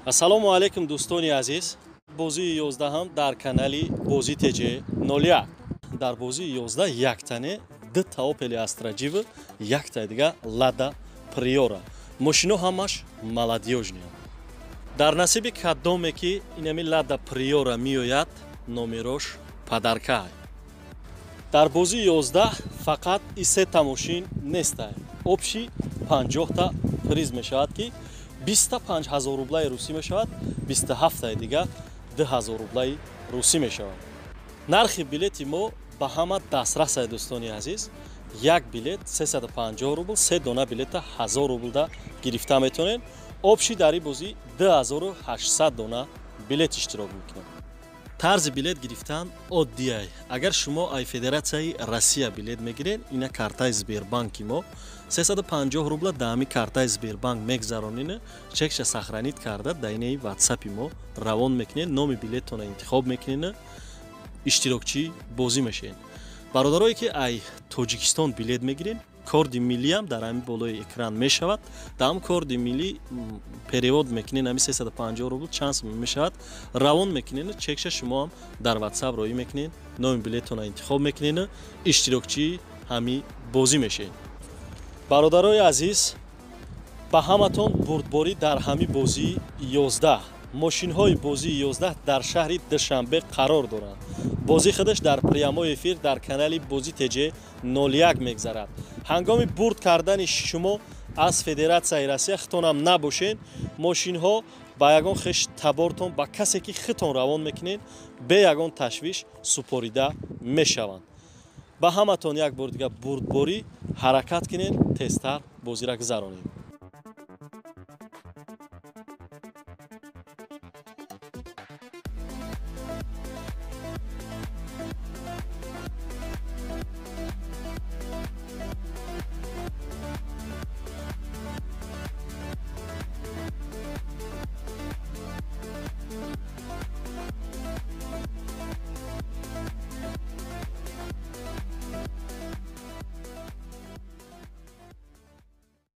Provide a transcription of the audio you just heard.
ассалому алайкум дӯстони азиз. Бозии 11 дар канали Бозӣ ТЖ 01. Дар бозии 11 яктане дта Opel Astra J, якта дига Lada Priora. Мошино ҳамаш молодёжния. Дар насиби кадоме ки инами Lada Priora меояд, номерош падаркай. Дар бозии 11 фақат исета мошин нестай. Обши 50 приз мешавад ки 25 000 рублаи русӣ мешавад, 27 дига 2000 рублаи русӣ мешавад. Нархи билети мо ба ҳама дастрас аст дӯстони азиз. Як билет 350 рубл, 3 дона билета 1000 рублда гирифта метавонед. Обши дар ин бозӣ 2800 дона билет иштирок мекунад. тарзи билет гирифтан оддия. Агар шумо ай Федератсияи Россия билет мегиред, ина картаи Сбербанки мо 350 рубла даами картаи Сбербанк мегзаронин, чекша сахранит карда дайнаи WhatsApp мо равон мекунед, номи билеттона интихоб мекунед, иштирокчи бозӣ мешавед. Бародарое ки ай Тоҷикистон билет мегиред, корди миллиам дар ҳамин болои экран мешавад. Дар корди милли перевод мекунед, ҳами 350 рубл чанд сум мешавад, равон мекунед, чекша шумо ҳам дар WhatsApp роӣ мекунед, номи билеттона интихоб мекунед, иштирокчи ҳами бозӣ мешавед. Бародарои азиз, ба ҳаматон бурдборӣ дар ҳами бозии 11. Мошинҳои бозии 11 дар шаҳри Душанбе қарор доранд. Бозии худаш дар прямой эфир дар канали Бозӣ ТЖ 01 мегзарад. ҳангоми бурд кардани шумо аз Федератсияи Россия хитонам набошед, мошинҳо ба ягон хиш табортон ба касе ки хитон равон мекунед, бе ягон ташвиш супорида мешаванд. ба ҳаматон як бор дига бурдборӣ ҳаракат кунед, тезтар бозира гузаронед.